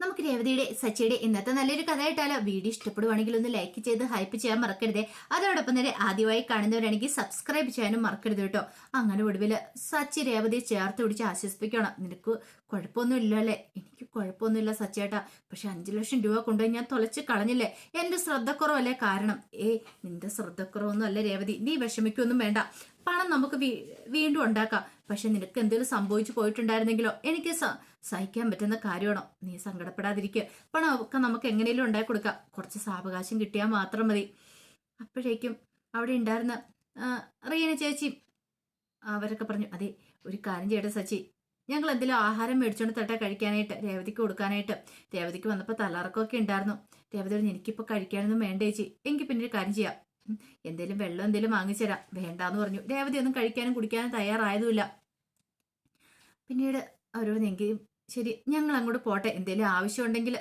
നമുക്ക് രേവതിയുടെ സച്ചിയുടെ ഇന്നത്തെ നല്ലൊരു കഥയായിട്ടാലോ. വീഡിയോ ഇഷ്ടപ്പെടുവാണെങ്കിൽ ഒന്ന് ലൈക്ക് ചെയ്ത് ഹൈപ്പ് ചെയ്യാൻ മറക്കരുതേ. അതോടൊപ്പം തന്നെ ആദ്യമായി കാണുന്നവരാണെങ്കിൽ സബ്സ്ക്രൈബ് ചെയ്യാനും മറക്കരുത് കേട്ടോ. അങ്ങനെ ഒടുവിൽ സച്ചി രേവതിയെ ചേർത്ത് പിടിച്ച് ആശ്വസിപ്പിക്കണം. നിനക്ക് കുഴപ്പമൊന്നും ഇല്ലല്ലേ? എനിക്ക് കുഴപ്പമൊന്നുമില്ല സച്ചേട്ടാ, പക്ഷെ 5 ലക്ഷം രൂപ കൊണ്ടുപോയി ഞാൻ തൊലച്ച് കളഞ്ഞില്ലേ? എന്റെ ശ്രദ്ധക്കുറവല്ലേ കാരണം? നിന്റെ ശ്രദ്ധക്കുറവൊന്നും അല്ല രേവതി, നീ വിഷമിക്കൊന്നും വേണ്ട. പണം നമുക്ക് വീണ്ടും ഉണ്ടാക്കാം. പക്ഷെ നിനക്ക് എന്തെങ്കിലും സംഭവിച്ചു പോയിട്ടുണ്ടായിരുന്നെങ്കിലോ? എനിക്ക് സഹിക്കാൻ പറ്റുന്ന കാര്യമാണോ? നീ സങ്കടപ്പെടാതിരിക്കുക. പണം ഒക്കെ നമുക്ക് എങ്ങനെയും ഉണ്ടാക്കി കൊടുക്കാം. കുറച്ച് സാവകാശം കിട്ടിയാൽ മാത്രം മതി. അപ്പോഴേക്കും അവിടെ ഉണ്ടായിരുന്ന റീന ചേച്ചി അവരൊക്കെ പറഞ്ഞു, അതെ ഒരു കാര്യം ചെയ്യട്ടെ സച്ചി, ഞങ്ങൾ എന്തെങ്കിലും ആഹാരം മേടിച്ചോണ്ട് തട്ടെ കഴിക്കാനായിട്ട്, രേവതിക്ക് കൊടുക്കാനായിട്ട്. രേവതിക്ക് വന്നപ്പോൾ തലറക്കമൊക്കെ ഉണ്ടായിരുന്നു. രേവതി പറഞ്ഞു, എനിക്കിപ്പോൾ കഴിക്കാനൊന്നും വേണ്ട ചേച്ചി, എങ്കിൽ പിന്നെ ഒരു കാര്യം ചെയ്യാം, എന്തേലും വെള്ളം എന്തേലും വാങ്ങിച്ചു തരാം. വേണ്ടാന്ന് പറഞ്ഞു. രേവതി ഒന്നും കഴിക്കാനും കുടിക്കാനും തയ്യാറായതുമില്ല. പിന്നീട് അവരോട് എങ്കിലും ശരി ഞങ്ങൾ അങ്ങോട്ട് പോട്ടെ, എന്തേലും ആവശ്യമുണ്ടെങ്കിൽ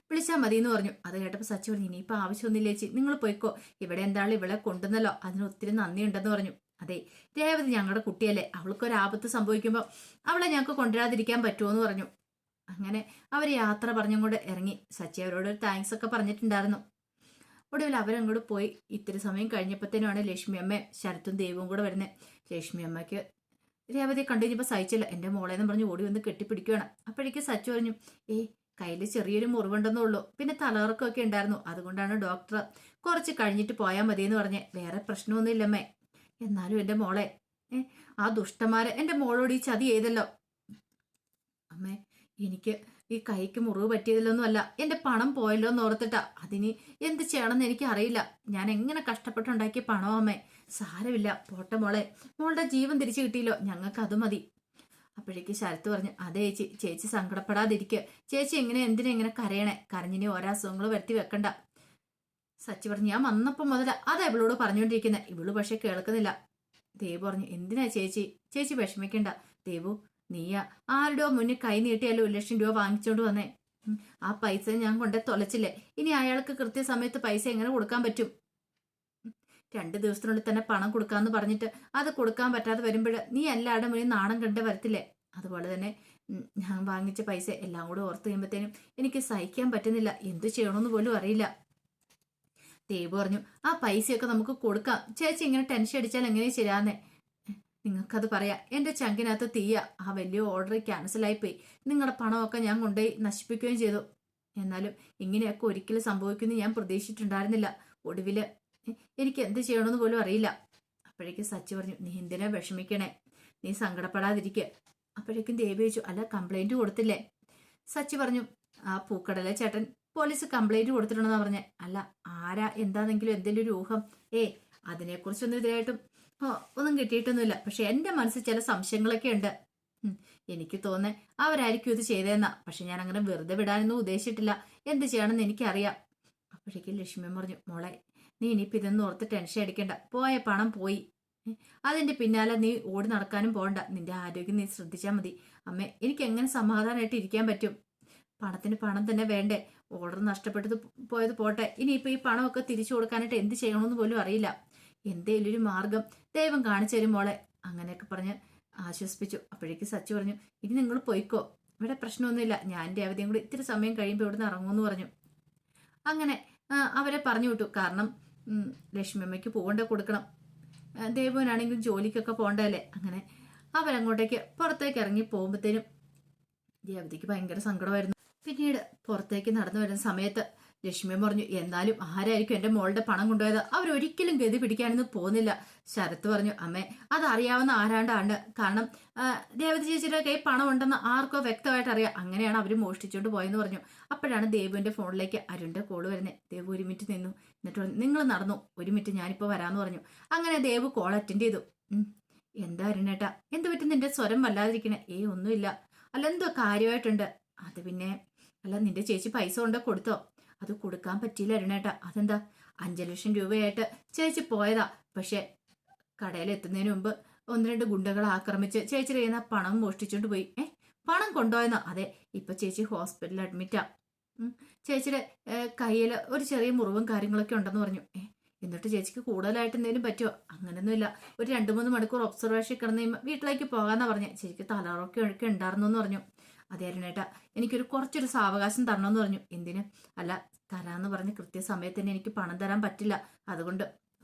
വിളിച്ചാൽ മതി എന്ന് പറഞ്ഞു. അത് കേട്ടപ്പോൾ സച്ചി പറഞ്ഞു, ഇനിയിപ്പോൾ ആവശ്യമൊന്നുമില്ല ചേച്ചി, നിങ്ങൾ പോയിക്കോ, ഇവിടെ എന്തായാലും ഇവളെ കൊണ്ടുവന്നല്ലോ, അതിന് ഒത്തിരി നന്ദിയുണ്ടെന്ന് പറഞ്ഞു. അതെ രേവതി ഞങ്ങളുടെ കുട്ടിയല്ലേ, അവൾക്കൊരാപത്ത് സംഭവിക്കുമ്പോൾ അവളെ ഞങ്ങൾക്ക് കൊണ്ടുവരാതിരിക്കാൻ പറ്റുമോ എന്ന് പറഞ്ഞു. അങ്ങനെ അവർ യാത്ര പറഞ്ഞും കൊണ്ട് ഇറങ്ങി. സച്ചി അവരോട് താങ്ക്സ് ഒക്കെ പറഞ്ഞിട്ടുണ്ടായിരുന്നു. ഒടുവിൽ അവരങ്ങോട്ട് പോയി. ഇത്തിരി സമയം കഴിഞ്ഞപ്പോഴത്തേനുമാണ് ലക്ഷ്മി അമ്മ ശരത്തും ദൈവവും കൂടെ വരുന്നത്. ലക്ഷ്മി അമ്മയ്ക്ക് രേവതി കണ്ടു കഴിഞ്ഞപ്പോൾ സഹിച്ചില്ല. എൻ്റെ മോളേന്ന് പറഞ്ഞ് ഓടി വന്ന് കെട്ടിപ്പിടിക്കുകയാണ്. അപ്പോഴേക്ക് സച്ചു പറഞ്ഞു, കയ്യിൽ ചെറിയൊരു മുറിവുണ്ടെന്നുള്ളൂ, പിന്നെ തലകറക്കമൊക്കെ ഉണ്ടായിരുന്നു, അതുകൊണ്ടാണ് ഡോക്ടർ കുറച്ച് കഴിഞ്ഞിട്ട് പോയാൽ മതിയെന്ന് പറഞ്ഞ്. വേറെ പ്രശ്നമൊന്നും ഇല്ലമ്മേ. എന്നാലും എൻ്റെ മോളെ ആ ദുഷ്ടന്മാരെ എൻ്റെ മോളോട് ഈ ചതി ചെയ്തല്ലോ അമ്മേ. എനിക്ക് ഈ കൈക്ക് മുറിവ് പറ്റിയതിലൊന്നും അല്ല, എൻ്റെ പണം പോയല്ലോ എന്ന് ഓർത്തിട്ടാ. അതിന് എന്ത് ചെയ്യണമെന്ന് എനിക്ക് അറിയില്ല. ഞാൻ എങ്ങനെ കഷ്ടപ്പെട്ടുണ്ടാക്കിയ പണമോ അമ്മേ. സാരമില്ല, പോട്ടെ മോളെ, മോളുടെ ജീവൻ തിരിച്ചു കിട്ടിയല്ലോ, ഞങ്ങൾക്ക് അത് മതി. അപ്പോഴേക്ക് ശരത്ത് പറഞ്ഞു, അതെ ചേച്ചി, ചേച്ചി സങ്കടപ്പെടാതിരിക്കുക. ചേച്ചി എന്തിനാ ഇങ്ങനെ കരയണേ? കരഞ്ഞിനി ഓരോ അസുഖങ്ങൾ വരുത്തി വെക്കണ്ട. സച്ചി പറഞ്ഞു, ഞാൻ വന്നപ്പോൾ മുതൽ അതാ ഇവളോട് പറഞ്ഞുകൊണ്ടിരിക്കുന്നത്, ഇവള് പക്ഷെ കേൾക്കുന്നില്ല. ദേവു പറഞ്ഞു, എന്തിനാ ചേച്ചി, ചേച്ചി വിഷമിക്കണ്ട. ദേവു നീയാ ആരുടെയോ മുന്നിൽ കൈ നീട്ടിയാലോ 1 ലക്ഷം രൂപ വാങ്ങിച്ചോണ്ട് വന്നേ. ആ പൈസ ഞാൻ കൊണ്ടേ തൊലച്ചില്ലേ, ഇനി അയാൾക്ക് കൃത്യസമയത്ത് പൈസ എങ്ങനെ കൊടുക്കാൻ പറ്റും? 2 ദിവസത്തിനുള്ളിൽ തന്നെ പണം കൊടുക്കാന്ന് പറഞ്ഞിട്ട് അത് കൊടുക്കാൻ പറ്റാതെ വരുമ്പോൾ നീ എല്ലാവരുടെ മുന്നിൽ നാണം കണ്ടേ വരത്തില്ലേ? അതുപോലെ തന്നെ ഞാൻ വാങ്ങിച്ച പൈസ എല്ലാം കൂടെ ഓർത്ത് കഴിയുമ്പോഴത്തേനും എനിക്ക് സഹിക്കാൻ പറ്റുന്നില്ല, എന്തു ചെയ്യണമെന്ന് പോലും അറിയില്ല. ദേവു പറഞ്ഞു, ആ പൈസയൊക്കെ നമുക്ക് കൊടുക്കാം. ചേച്ചി ഇങ്ങനെ ടെൻഷൻ അടിച്ചാൽ എങ്ങനെ ശരിയാന്നേ? നിങ്ങൾക്കത് പറയാം, എന്റെ ചങ്കിനകത്ത് തീയ. ആ വലിയ ഓർഡർ ക്യാൻസലായിപ്പോയി. നിങ്ങളുടെ പണമൊക്കെ ഞാൻ കൊണ്ടുപോയി നശിപ്പിക്കുകയും ചെയ്തു. എന്നാലും ഇങ്ങനെയൊക്കെ ഒരിക്കലും സംഭവിക്കുമെന്ന് ഞാൻ പ്രതീക്ഷിച്ചിട്ടുണ്ടായിരുന്നില്ല. ഒടുവില് എനിക്ക് എന്ത് ചെയ്യണമെന്ന് പോലും അറിയില്ല. അപ്പോഴേക്കും സച്ചി പറഞ്ഞു, നീ എന്തിനാ വിഷമിക്കണേ, നീ സങ്കടപ്പെടാതിരിക്കുക. അപ്പോഴേക്കും ദേവി ചോദിച്ചു, അല്ല കംപ്ലൈന്റ് കൊടുത്തില്ലേ? സച്ചി പറഞ്ഞു, ആ പൂക്കടലെ ചേട്ടൻ പോലീസ് കംപ്ലൈന്റ് കൊടുത്തിട്ടുണ്ടെന്നാ പറഞ്ഞേ. അല്ല ആരാ എന്താണെങ്കിലും എന്തെങ്കിലും ഒരു ഊഹം? അതിനെക്കുറിച്ചൊന്നും ഇതിനായിട്ടും ഒന്നും കിട്ടിയിട്ടൊന്നുമില്ല. പക്ഷെ എന്റെ മനസ്സിൽ ചില സംശയങ്ങളൊക്കെ ഉണ്ട്. എനിക്ക് തോന്നേ അവരായിരിക്കും ഇത് ചെയ്തതെന്നാ. പക്ഷെ ഞാൻ അങ്ങനെ വെറുതെ വിടാനൊന്നും ഉദ്ദേശിച്ചിട്ടില്ല. എന്ത് ചെയ്യണമെന്ന് എനിക്കറിയാം. അപ്പോഴേക്കും ലക്ഷ്മി പറഞ്ഞു, മോളെ നീ ഇനിയിപ്പോൾ ഇതൊന്നും ഓർത്ത് ടെൻഷൻ അടിക്കണ്ട. പോയ പണം പോയി, അതിന്റെ പിന്നാലെ നീ ഓടി നടക്കാനും പോകണ്ട. നിന്റെ ആരോഗ്യം നീ ശ്രദ്ധിച്ചാൽ മതി. അമ്മേ എനിക്ക് എങ്ങനെ സമാധാനമായിട്ട് ഇരിക്കാൻ പറ്റും? പണത്തിന് പണം തന്നെ വേണ്ടേ? ഓർഡർ നഷ്ടപ്പെട്ടത് പോയത് പോട്ടെ, ഇനിയിപ്പോൾ ഈ പണമൊക്കെ തിരിച്ചു കൊടുക്കാനായിട്ട് എന്ത് ചെയ്യണമെന്ന് പോലും അറിയില്ല. എന്തേലും ഒരു മാർഗം ദൈവം കാണിച്ചു തരും മോളെ. അങ്ങനെയൊക്കെ പറഞ്ഞ് ആശ്വസിപ്പിച്ചു. അപ്പോഴേക്ക് സച്ചു പറഞ്ഞു, ഇനി നിങ്ങൾ പോയിക്കോ, ഇവിടെ പ്രശ്നമൊന്നുമില്ല, ഞാൻ രേവതിയും കൂടി ഇത്തിരി സമയം കഴിയുമ്പോൾ ഇവിടുന്ന് ഇറങ്ങുമെന്ന് പറഞ്ഞു. അങ്ങനെ അവരെ പറഞ്ഞു വിട്ടു. കാരണം ലക്ഷ്മിയമ്മയ്ക്ക് പോകേണ്ട കൊടുക്കണം, ദേവുവിനാണെങ്കിലും ജോലിക്കൊക്കെ പോകണ്ടല്ലേ. അങ്ങനെ അവരങ്ങോട്ടേക്ക് പുറത്തേക്ക് ഇറങ്ങി പോകുമ്പോഴത്തേനും രേവതിക്ക് ഭയങ്കര സങ്കടമായിരുന്നു. പിന്നീട് പുറത്തേക്ക് നടന്നു വരുന്ന സമയത്ത് ലക്ഷ്മി പറഞ്ഞു, എന്നാലും ആരായിരിക്കും എൻ്റെ മോളുടെ പണം കൊണ്ടുപോയത്? അവരൊരിക്കലും ഗതി പിടിക്കാനൊന്നും പോകുന്നില്ല. ശരത്ത് പറഞ്ഞു, അമ്മേ അതറിയാവുന്ന ആരാണ്ടാണ്. കാരണം രേവതി ചേച്ചിയുടെ കൈ പണം ഉണ്ടെന്ന് ആർക്കോ വ്യക്തമായിട്ട് അറിയാം. അങ്ങനെയാണ് അവർ മോഷ്ടിച്ചുകൊണ്ട് പോയെന്ന് പറഞ്ഞു. അപ്പോഴാണ് ദേവുവിന്റെ ഫോണിലേക്ക് അരുണിന്റെ കോള് വരുന്നത്. ദേവു 1 മിനിറ്റ് നിന്നു. എന്നിട്ട് പറഞ്ഞു, നിങ്ങൾ നടന്നു, 1 മിനിറ്റ് ഞാനിപ്പോൾ വരാമെന്ന് പറഞ്ഞു. അങ്ങനെ ദേവു കോൾ അറ്റൻഡ് ചെയ്തു. എന്താ അരുണേട്ടാ, എന്ത് പറ്റും? നിന്റെ സ്വരം വല്ലാതിരിക്കണേ? ഒന്നുമില്ല. അല്ല എന്തോ കാര്യമായിട്ടുണ്ട്. അത് പിന്നെ അല്ല, നിന്റെ ചേച്ചി പൈസ കൊണ്ടോ കൊടുത്തോ? അത് കൊടുക്കാൻ പറ്റിയില്ല അരുണേട്ടാ. അതെന്താ? 5 ലക്ഷം രൂപയായിട്ട് ചേച്ചി പോയതാ. പക്ഷെ കടയിൽ എത്തുന്നതിന് മുമ്പ് 1-2 ഗുണ്ടകൾ ആക്രമിച്ച് ചേച്ചിയുടെ കയ്യിൽ നിന്ന് പണം മോഷ്ടിച്ചോണ്ട് പോയി. പണം കൊണ്ടുപോയെന്നാ? അതെ, ഇപ്പൊ ചേച്ചി ഹോസ്പിറ്റലിൽ അഡ്മിറ്റാ. ചേച്ചിയുടെ കയ്യിൽ ഒരു ചെറിയ മുറിവും കാര്യങ്ങളൊക്കെ ഉണ്ടെന്ന് പറഞ്ഞു. എന്നിട്ട് ചേച്ചിക്ക് കൂടുതലായിട്ട് എന്തെങ്കിലും പറ്റുമോ? അങ്ങനെയൊന്നുമില്ല, ഒരു 2-3 മണിക്കൂർ ഒബ്സർവേഷൻ കിടന്ന് വീട്ടിലേക്ക് പോകാന്നാ പറഞ്ഞ. ചേച്ചിക്ക് തലറൊക്കെ ഉണ്ടായിരുന്നു എന്ന് പറഞ്ഞു. അതേ അരുണേട്ടാ, എനിക്കൊരു കുറച്ചൊരു സാവകാശം തരണമെന്ന് പറഞ്ഞു. എന്തിന്? അല്ല, തരാന്ന് പറഞ്ഞ് കൃത്യസമയത്ത് തന്നെ എനിക്ക് പണം തരാൻ പറ്റില്ല. അതുകൊണ്ട്.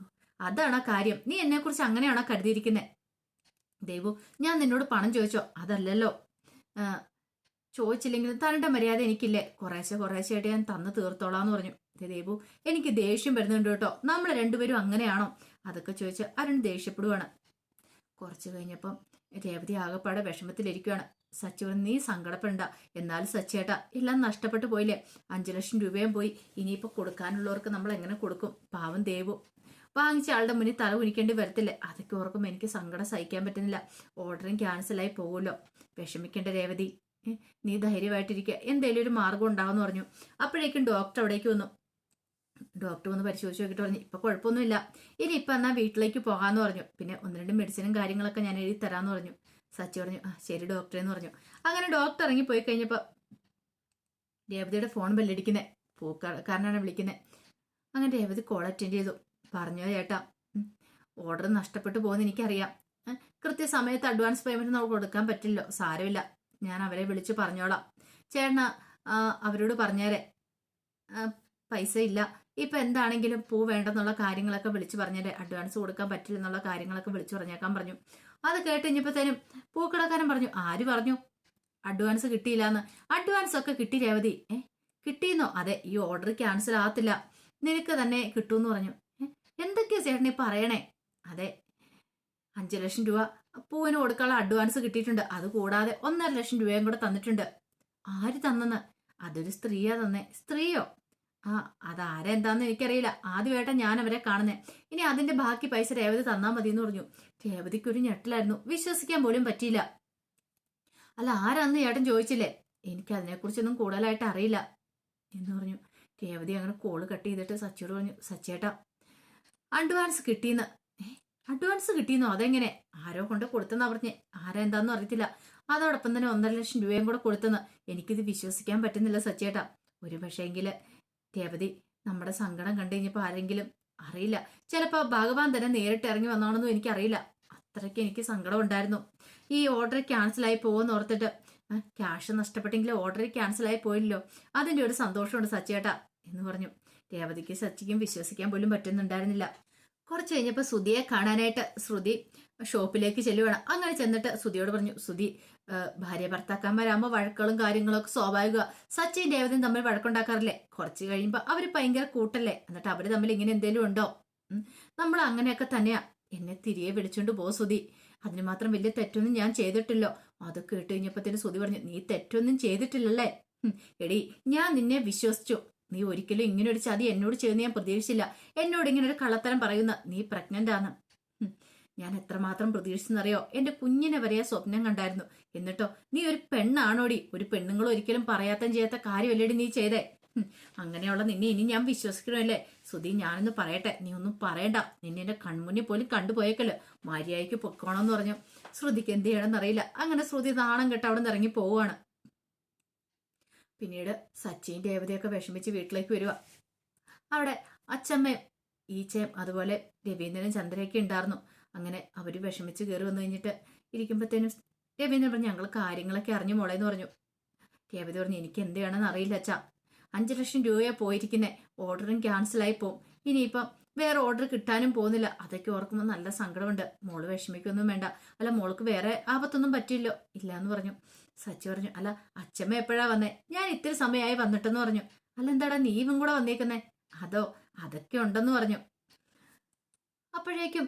അതാണോ കാര്യം? നീ എന്നെക്കുറിച്ച് അങ്ങനെയാണോ കരുതിയിരിക്കുന്നത്? ദേവു, ഞാൻ നിന്നോട് പണം ചോദിച്ചോ? അതല്ലല്ലോ. ചോദിച്ചില്ലെങ്കിലും തരേണ്ട മര്യാദ എനിക്കില്ലേ? കുറേശ്ശെ കുറേശ്ശെയായിട്ട് ഞാൻ തന്നു തീർത്തോളാന്ന് പറഞ്ഞു. ദേവു, എനിക്ക് ദേഷ്യം വരുന്നുണ്ട് കേട്ടോ. നമ്മൾ രണ്ടുപേരും അങ്ങനെയാണോ? അതൊക്കെ ചോദിച്ച് അരുൺ ദേഷ്യപ്പെടുവാണ്. കുറച്ച് കഴിഞ്ഞപ്പം രേവതി ആകെപ്പാടെ വിഷമത്തിലിരിക്കുകയാണ്. സച്ചി പറഞ്ഞു, നീ സങ്കടപ്പെടണ്ട. എന്നാലും സച്ചേട്ടാ, എല്ലാം നഷ്ടപ്പെട്ടു പോയില്ലേ? 5 ലക്ഷം രൂപയും പോയി. ഇനിയിപ്പോ കൊടുക്കാനുള്ളവർക്ക് നമ്മൾ എങ്ങനെ കൊടുക്കും? പാവം ദേവു വാങ്ങിച്ച ആളുടെ മുന്നിൽ തല കുനിക്കേണ്ടി വരത്തില്ലേ? അതൊക്കെ ഓർക്കുമ്പോൾ എനിക്ക് സങ്കടം സഹിക്കാൻ പറ്റുന്നില്ല. ഓർഡറും ക്യാൻസലായി പോകുമല്ലോ. വിഷമിക്കേണ്ട രേവതി, നീ ധൈര്യമായിട്ടിരിക്കുക. എന്തേലും ഒരു മാർഗം ഉണ്ടാവെന്ന് പറഞ്ഞു. അപ്പോഴേക്കും ഡോക്ടർ അവിടേക്ക് വന്നു. ഡോക്ടർ വന്ന് പരിശോധിച്ച് നോക്കിയിട്ട് പറഞ്ഞു, ഇപ്പൊ കുഴപ്പമൊന്നുമില്ല. ഇനി ഇപ്പൊ എന്നാ വീട്ടിലേക്ക് പോകാന്ന് പറഞ്ഞു. പിന്നെ 1-2 മെഡിസിനും കാര്യങ്ങളൊക്കെ ഞാൻ എഴുതി തരാന്ന് പറഞ്ഞു. സച്ചി പറഞ്ഞു, ആ ശരി ഡോക്ടറെ എന്ന് പറഞ്ഞു. അങ്ങനെ ഡോക്ടർ ഇറങ്ങി പോയി കഴിഞ്ഞപ്പോ രേവതിയുടെ ഫോൺ ബെല്ലടിക്കുന്നേ. പൂക്കാരനാണ് വിളിക്കുന്നത്. അങ്ങനെ രേവതി കോൾ അറ്റൻഡ് ചെയ്തു. പറഞ്ഞോ ചേട്ടാ, ഓർഡർ നഷ്ടപ്പെട്ടു പോകുന്ന എനിക്കറിയാം. കൃത്യസമയത്ത് അഡ്വാൻസ് പേയ്മെന്റ് നമുക്ക് കൊടുക്കാൻ പറ്റില്ലോ. സാരമില്ല, ഞാൻ അവരെ വിളിച്ചു പറഞ്ഞോളാം. ചേട്ടനാ അവരോട് പറഞ്ഞേരെ, പൈസ ഇല്ല. ഇപ്പൊ എന്താണെങ്കിലും പൂ വേണ്ടെന്നുള്ള കാര്യങ്ങളൊക്കെ വിളിച്ചു പറഞ്ഞേരെ. അഡ്വാൻസ് കൊടുക്കാൻ പറ്റില്ല എന്നുള്ള കാര്യങ്ങളൊക്കെ വിളിച്ചു പറഞ്ഞേക്കാൻ പറഞ്ഞു. അത് കേട്ട് കഴിഞ്ഞപ്പോഴത്തേനും പൂക്കടക്കാരൻ പറഞ്ഞു, ആര് പറഞ്ഞു അഡ്വാൻസ് കിട്ടിയില്ലാന്ന്? അഡ്വാൻസ് ഒക്കെ കിട്ടി രേവതി. കിട്ടിയെന്നോ? അതെ, ഈ ഓർഡർ ക്യാൻസൽ ആകത്തില്ല, നിനക്ക് തന്നെ കിട്ടുമെന്ന് പറഞ്ഞു. എന്തൊക്കെയാ ചേട്ടനെ പറയണേ? അതെ, 5 ലക്ഷം രൂപ പൂവിന് കൊടുക്കാനുള്ള അഡ്വാൻസ് കിട്ടിയിട്ടുണ്ട്. അത് കൂടാതെ 1.5 ലക്ഷം രൂപയും കൂടെ തന്നിട്ടുണ്ട്. ആര് തന്നെന്ന്? അതൊരു സ്ത്രീയാ തന്നെ. സ്ത്രീയോ? അതാരാ എന്താന്ന് എനിക്കറിയില്ല. ആദ്യമായിട്ടാ ഞാൻ അവരെ കാണുന്നേ. ഇനി അതിന്റെ ബാക്കി പൈസ രേവതി തന്നാ മതി എന്ന് പറഞ്ഞു. രേവതിക്കൊരു ഞെട്ടലായിരുന്നു. വിശ്വസിക്കാൻ പോലും പറ്റിയില്ല. അല്ല, ആരാന്ന് ചേട്ടൻ ചോദിച്ചില്ലേ? എനിക്ക് അതിനെക്കുറിച്ചൊന്നും കൂടുതലായിട്ട് അറിയില്ല എന്ന് പറഞ്ഞു. രേവതി അങ്ങനെ കോള് കട്ട് ചെയ്തിട്ട് സച്ചിയോട് പറഞ്ഞു, സച്ചേട്ടാ, അഡ്വാൻസ് കിട്ടിയെന്ന്. അഡ്വാൻസ് കിട്ടിയെന്നോ? അതെങ്ങനെ? ആരോ കൊണ്ട് കൊടുത്തെന്നാ പറഞ്ഞേ. ആരാ എന്താന്നും അറിയത്തില്ല. അതോടൊപ്പം തന്നെ 1.5 ലക്ഷം രൂപയും കൂടെ കൊടുത്തെന്ന്. എനിക്കിത് വിശ്വസിക്കാൻ പറ്റുന്നില്ല സച്ചേട്ടാ. ഒരു പക്ഷേങ്കില് രേവതി നമ്മുടെ സങ്കടം കണ്ടു കഴിഞ്ഞപ്പോൾ ആരെങ്കിലും, അറിയില്ല, ചിലപ്പോ ഭഗവാൻ തന്നെ നേരിട്ട് ഇറങ്ങി വന്നാണെന്നും എനിക്കറിയില്ല. അത്രയ്ക്ക് എനിക്ക് സങ്കടം ഉണ്ടായിരുന്നു. ഈ ഓർഡർ ക്യാൻസലായി പോകുമെന്ന് ഓർത്തിട്ട്. ക്യാഷ് നഷ്ടപ്പെട്ടെങ്കിലും ഓർഡർ ക്യാൻസലായി പോയില്ലോ, അതിന്റെ ഒരു സന്തോഷമുണ്ട് സച്ചേട്ടാ എന്ന് പറഞ്ഞു. രേവതിക്ക് സച്ചിക്കും വിശ്വസിക്കാൻ പോലും പറ്റുന്നുണ്ടായിരുന്നില്ല. കുറച്ച് കഴിഞ്ഞപ്പോൾ ശ്രുതിയെ കാണാനായിട്ട് ശ്രുതി ഷോപ്പിലേക്ക് ചെല്ലുവാണ്. അങ്ങനെ ചെന്നിട്ട് ശ്രുതിയോട് പറഞ്ഞു, ശ്രുതി, ഭാര്യ ഭർത്താക്കന്മാരാകുമ്പോൾ വഴക്കുകളും കാര്യങ്ങളും ഒക്കെ സ്വാഭാവിക. സച്ചിൻ രേവതിയും തമ്മിൽ വഴക്കുണ്ടാക്കാറില്ലേ? കുറച്ച് കഴിയുമ്പോൾ അവര് ഭയങ്കര കൂട്ടല്ലേ? എന്നിട്ട് അവര് തമ്മിൽ ഇങ്ങനെ എന്തേലും ഉണ്ടോ? നമ്മൾ അങ്ങനെയൊക്കെ തന്നെയാ. എന്നെ തിരികെ വിളിച്ചോണ്ട് പോ ശ്രുതി. അതിന് മാത്രം വലിയ തെറ്റൊന്നും ഞാൻ ചെയ്തിട്ടില്ലോ. അത് കേട്ട് കഴിഞ്ഞപ്പോഴത്തേന് ശ്രുതി പറഞ്ഞു, നീ തെറ്റൊന്നും ചെയ്തിട്ടില്ലല്ലേ? എടി, ഞാൻ നിന്നെ വിശ്വസിച്ചു. നീ ഒരിക്കലും ഇങ്ങനെ ഒരു ചതി എന്നോട് ചെയ്യുന്ന ഞാൻ പ്രതീക്ഷിച്ചില്ല. എന്നോട് ഇങ്ങനെ ഒരു കള്ളത്തരം പറയുന്ന നീ പ്രഗ്നന്റ് ആണ്. ഞാൻ എത്രമാത്രം പ്രതീക്ഷിച്ചെന്നറിയോ? എന്റെ കുഞ്ഞിനെ വരെ സ്വപ്നം കണ്ടായിരുന്നു. എന്നിട്ടോ നീ ഒരു പെണ്ണാണോടി? ഒരു പെണ്ണുങ്ങൾ ഒരിക്കലും പറയാത്ത ചെയ്യാത്ത കാര്യമല്ലേടി നീ ചെയ്തേ. അങ്ങനെയുള്ള നിന്നെ ഇനി ഞാൻ വിശ്വസിക്കണമല്ലേ? ശ്രുതി, ഞാനൊന്ന് പറയട്ടെ, നീ ഒന്നും പറയണ്ട. നിന്നെ എന്റെ കൺമുന്നിൽ പോലും കണ്ടുപോയേക്കല്ലോ. മര്യാദയ്ക്ക് പൊക്കോണമെന്ന് പറഞ്ഞു. ശ്രുതിക്ക് എന്ത് ചെയ്യണമെന്ന് അറിയില്ല. അങ്ങനെ ശ്രുതി നാണം കെട്ട് അവിടെ നിന്ന് ഇറങ്ങി പോവുകയാണ്. പിന്നീട് സച്ചിൻ രേവതിയൊക്കെ വിഷമിച്ച് വീട്ടിലേക്ക് വരിക. അവിടെ അച്ഛമ്മയും ഈച്ചയും അതുപോലെ രവീന്ദ്രനും ചന്ദ്രയൊക്കെ ഉണ്ടായിരുന്നു. അങ്ങനെ അവര് വിഷമിച്ച് കയറി വന്നു കഴിഞ്ഞിട്ട് ഇരിക്കുമ്പോഴത്തേനും രവീന്ദ്രൻ പറഞ്ഞു, ഞങ്ങൾ കാര്യങ്ങളൊക്കെ അറിഞ്ഞു മോളേന്ന് പറഞ്ഞു. രേവതി പറഞ്ഞു, എനിക്ക് എന്ത് ചെയ്യണമെന്ന് അറിയില്ല അച്ഛാ. 5 ലക്ഷം രൂപയാ പോയിരിക്കുന്നേ. ഓർഡറും ക്യാൻസലായി പോവും. ഇനിയിപ്പം വേറെ ഓർഡർ കിട്ടാനും പോകുന്നില്ല. അതൊക്കെ ഓർക്കുമ്പോൾ നല്ല സങ്കടമുണ്ട്. മോള് വിഷമിക്കൊന്നും വേണ്ട. അല്ല, മോൾക്ക് വേറെ ആപത്തൊന്നും പറ്റില്ലോ? ഇല്ല എന്ന് പറഞ്ഞു. സച്ചി പറഞ്ഞു, അല്ല, അച്ഛമ്മ എപ്പോഴാ വന്നേ? ഞാൻ ഇത്തിരി സമയമായി വന്നിട്ടെന്ന് പറഞ്ഞു. അല്ല, എന്താടാ നീവും കൂടെ വന്നേക്കുന്നേ? അതോ, അതൊക്കെ ഉണ്ടെന്ന് പറഞ്ഞു. അപ്പോഴേക്കും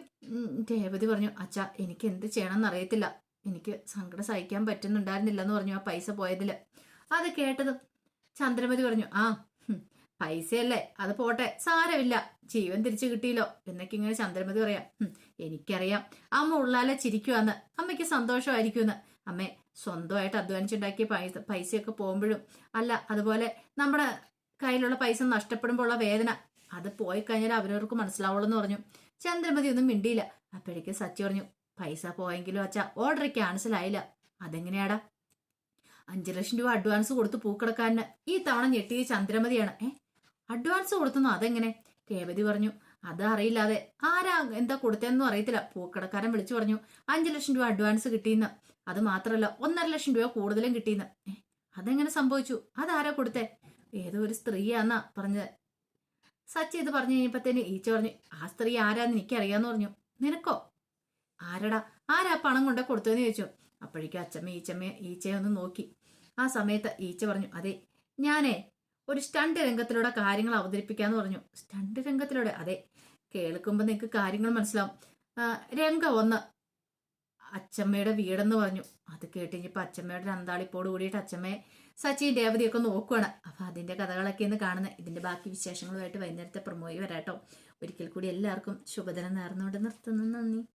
രേവതി പറഞ്ഞു, അച്ഛാ, എനിക്ക് എന്ത് ചെയ്യണമെന്ന് അറിയത്തില്ല. എനിക്ക് സങ്കടം സഹിക്കാൻ പറ്റുന്നുണ്ടായിരുന്നില്ലെന്ന് പറഞ്ഞു ആ പൈസ പോയതില്. അത് കേട്ടതും ചന്ദ്രമതി പറഞ്ഞു, പൈസയല്ലേ, അത് പോട്ടെ, സാരമില്ല, ജീവൻ തിരിച്ചു കിട്ടിയല്ലോ എന്നൊക്കെ ഇങ്ങനെ ചന്ദ്രമതി പറയാം. എനിക്കറിയാം അമ്മ ഉള്ളാലെ ചിരിക്കുവാന്ന്, അമ്മയ്ക്ക് സന്തോഷമായിരിക്കുമെന്ന്. അമ്മേ, സ്വന്തമായിട്ട് അധ്വാനിച്ചുണ്ടാക്കിയ പൈസയൊക്കെ പോകുമ്പോഴും, അല്ല അതുപോലെ നമ്മുടെ കയ്യിലുള്ള പൈസ നഷ്ടപ്പെടുമ്പോൾ ഉള്ള വേദന, അത് പോയി കഴിഞ്ഞാൽ അവരവർക്ക് മനസ്സിലാവുള്ളൂ എന്ന് പറഞ്ഞു. ചന്ദ്രമതി ഒന്നും മിണ്ടിയില്ല. അപ്പോഴേക്ക് സച്ചി പറഞ്ഞു, പൈസ പോയെങ്കിലും അച്ഛാ, ഓർഡർ ക്യാൻസൽ ആയില്ല. അതെങ്ങനെയാടാ? 5 ലക്ഷം രൂപ അഡ്വാൻസ് കൊടുത്തു പൂക്കടക്കാരന്. ഈ തവണ ഞെട്ടിയ ചന്ദ്രമതിയാണ്. അഡ്വാൻസ് കൊടുത്തെന്നോ? അതെങ്ങനെ? രേവതി പറഞ്ഞു, അത് അറിയില്ലാതെ ആരാ എന്താ കൊടുത്തതെന്നും അറിയത്തില്ല. പൂക്കടക്കാരൻ വിളിച്ചു പറഞ്ഞു 5 ലക്ഷം രൂപ അഡ്വാൻസ് കിട്ടിയെന്ന്. അത് മാത്രമല്ല 1.5 ലക്ഷം രൂപ കൂടുതലും കിട്ടിയെന്ന്. അതെങ്ങനെ സംഭവിച്ചു? അതാരാ കൊടുത്തേ? ഏതോ ഒരു സ്ത്രീയാന്നാ പറഞ്ഞത്. സച്ചി ഇത് പറഞ്ഞു കഴിഞ്ഞപ്പത്തേന് ഈച്ച പറഞ്ഞു, ആ സ്ത്രീ ആരാന്ന് എനിക്കറിയാന്ന് പറഞ്ഞു. നിനക്കോ? ആരടാ? ആരാ പണം കൊണ്ട് കൊടുത്തതെന്ന് ചോദിച്ചു. അപ്പോഴേക്കും ഈച്ചയെ ഒന്ന് നോക്കി. ആ സമയത്ത് ഈച്ച പറഞ്ഞു, അതെ, ഞാനേ ഒരു സ്റ്റണ്ട് രംഗത്തിലൂടെ കാര്യങ്ങൾ അവതരിപ്പിക്കാന്ന് പറഞ്ഞു. സ്റ്റണ്ട് രംഗത്തിലൂടെ? അതെ. കേൾക്കുമ്പോൾ നിങ്ങൾക്ക് കാര്യങ്ങൾ മനസ്സിലാവും. രംഗം ഒന്ന്, അച്ചമ്മയുടെ വീടെന്ന് പറഞ്ഞു. അത് കേട്ടിപ്പോ അച്ചമ്മയുടെ അന്താളിപ്പോട് കൂടിയിട്ട് അച്ചമ്മയെ സച്ചിൻ രേവതിയൊക്കെ നോക്കുവാണ്. അപ്പൊ അതിന്റെ കഥകളൊക്കെ ഇന്ന് കാണുന്നത്. ഇതിന്റെ ബാക്കി വിശേഷങ്ങളുമായിട്ട് വൈകുന്നേരത്തെ പ്രമോയി വരാട്ടോ. ഒരിക്കൽ കൂടി എല്ലാവർക്കും ശുഭദിനം നേർന്നുകൊണ്ട് നിർത്തുന്നു. നന്ദി.